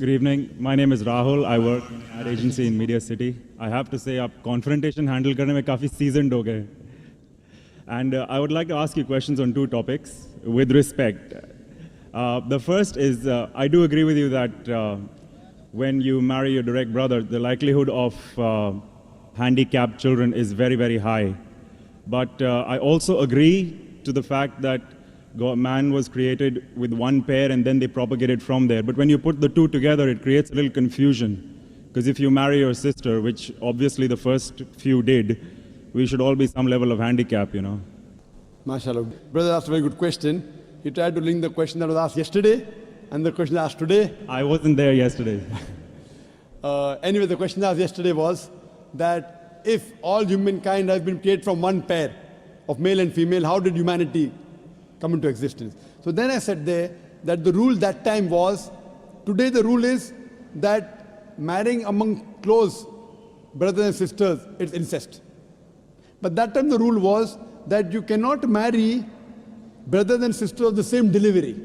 Good evening. My name is Rahul. I work in an ad agency in Media City. I have to say, आप confrontation handle करने में काफी seasoned हो गए. And I would like to ask you questions on two topics with respect. The first is, I do agree with you that when you marry your direct brother, the likelihood of handicapped children is very, very high. But I also agree to the fact that man was created with one pair and then they propagated from there. But when you put the two together, it creates a little confusion. Because if you marry your sister, which obviously the first few did, we should all be some level of handicap, you know. MashaAllah. Brother asked a very good question. He tried to link the question that was asked yesterday and the question asked today. I wasn't there yesterday. Anyway, the question asked yesterday was that if all humankind has been created from one pair of male and female, how did humanity come into existence? So then I said there that the rule that time was, today the rule is that marrying among close brothers and sisters, it's incest. But that time the rule was that you cannot marry brothers and sisters of the same delivery.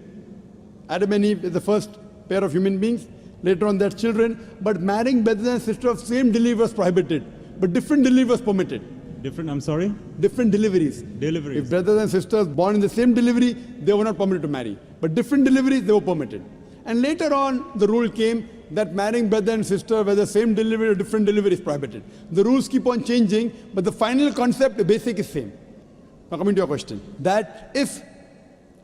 Adam and Eve is the first pair of human beings, later on their children, but marrying brothers and sisters of same delivery was prohibited, but different delivery was permitted. Different, I'm sorry? Different deliveries. Deliveries. If brothers and sisters born in the same delivery, they were not permitted to marry. But different deliveries, they were permitted. And later on, the rule came that marrying brother and sister, whether same delivery or different delivery, is prohibited. The rules keep on changing, but the final concept, the basic is same. Now coming to your question, that if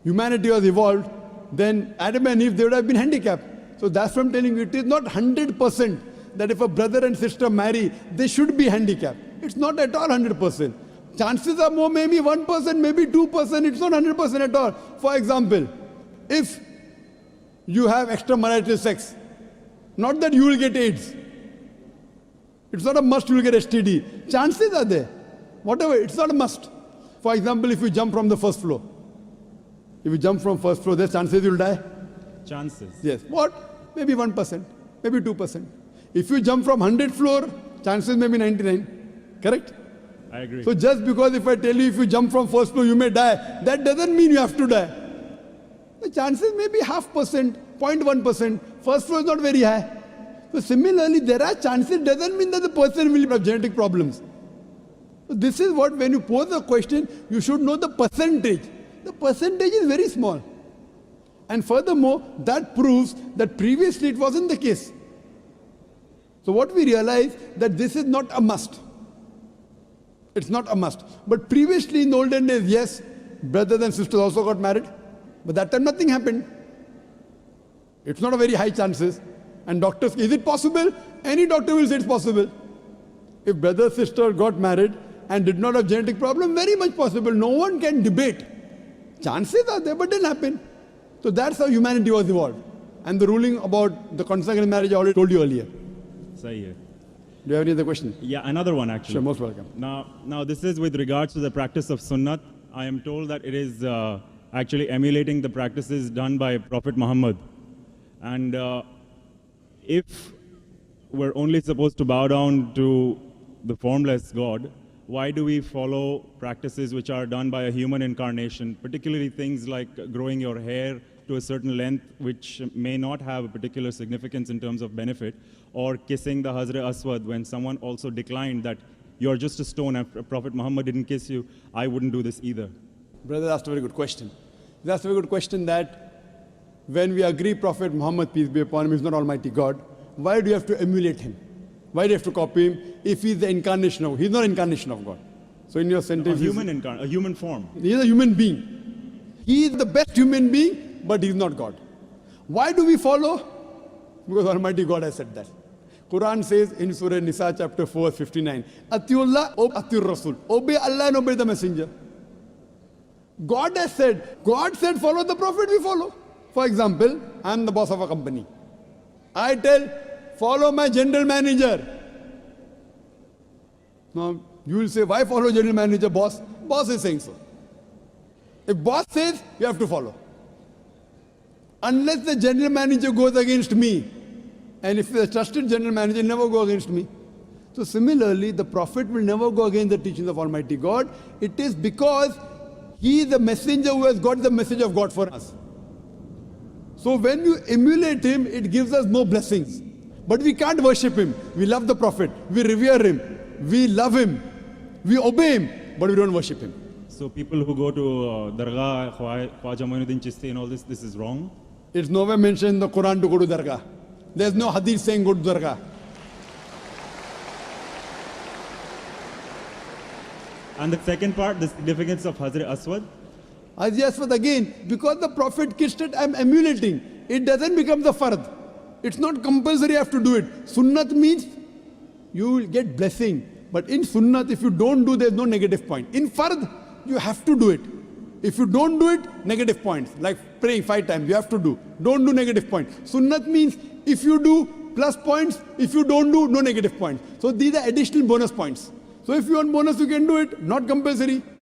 humanity was evolved, then Adam and Eve, they would have been handicapped. So that's what I'm telling you, it is not 100% that if a brother and sister marry, they should be handicapped. It's not at all 100%. Chances are more, maybe 1%, maybe 2%, it's not 100% at all. For example, if you have extramarital sex, not that you will get AIDS. It's not a must you will get STD. Chances are there. Whatever, it's not a must. For example, if you jump from the first floor. If you jump from first floor, there's chances you'll die? Chances. Yes. What? Maybe 1%, maybe 2%. If you jump from 100th floor, chances may be 99. Correct? I agree. So just because if I tell you if you jump from first floor, you may die, that doesn't mean you have to die. The chances may be 0.5%, 0.1%. First floor is not very high. So similarly, there are chances, doesn't mean that the person will have genetic problems. So this is what, when you pose a question, you should know the percentage. The percentage is very small. And furthermore, that proves that previously it wasn't the case. So what we realize that this is not a must. It's not a must. But previously in the olden days, yes, brothers and sisters also got married. But that time nothing happened. It's not a very high chances. And doctors, is it possible? Any doctor will say it's possible. If brother and sister got married and did not have genetic problem, very much possible. No one can debate. Chances are there, but didn't happen. So that's how humanity was evolved. And the ruling about the consanguineous marriage I already told you earlier. Sahi hai. Do you have any other question? Yeah, another one actually. Sure, most welcome. Now this is with regards to the practice of sunnat. I am told that it is actually emulating the practices done by Prophet Muhammad. And if we're only supposed to bow down to the formless God, why do we follow practices which are done by a human incarnation, particularly things like growing your hair to a certain length, which may not have a particular significance in terms of benefit, or kissing the Hazrat Aswad when someone also declined that you're just a stone and Prophet Muhammad didn't kiss you, I wouldn't do this either. Brother asked a very good question. He asked a very good question that when we agree Prophet Muhammad, peace be upon him, is not Almighty God, why do you have to emulate him? Why do you have to copy him if he's the incarnation of, he's not incarnation of God. So in your sentence, A human form. He is a human being. He is the best human being, but he's not God. Why do we follow? Because Almighty God has said that. Quran says in Surah Nisa chapter 4, 59, Atiullah, Atiur Rasul. Obey Allah and obey the messenger. God has said, God said follow the Prophet, we follow. For example, I am the boss of a company. I tell, follow my general manager. Now, you will say, why follow general manager, boss? Boss is saying so. If boss says, you have to follow. Unless the general manager goes against me, and if the trusted general manager never go against me. So similarly, the Prophet will never go against the teachings of Almighty God. It is because he is the messenger who has got the message of God for us. So when you emulate him, it gives us no blessings. But we can't worship him. We love the Prophet. We revere him. We love him. We obey him. But we don't worship him. So people who go to Dargah, Khwaja Moinuddin Chishti and all this is wrong? It's nowhere mentioned in the Quran to go to Dargah. There's no hadith saying go to Dargah. And the second part, the significance of Hazrat Aswad? Haji Aswad again, because the Prophet kissed it, I'm emulating. It doesn't become the fard. It's not compulsory, you have to do it. Sunnat means you will get blessing. But in Sunnat, if you don't do, there's no negative point. In fard, you have to do it. If you don't do it, negative points. Like praying 5 times, you have to do. Don't do, negative points. Sunnat means if you do, plus points. If you don't do, no negative points. So these are additional bonus points. So if you want bonus, you can do it. Not compulsory.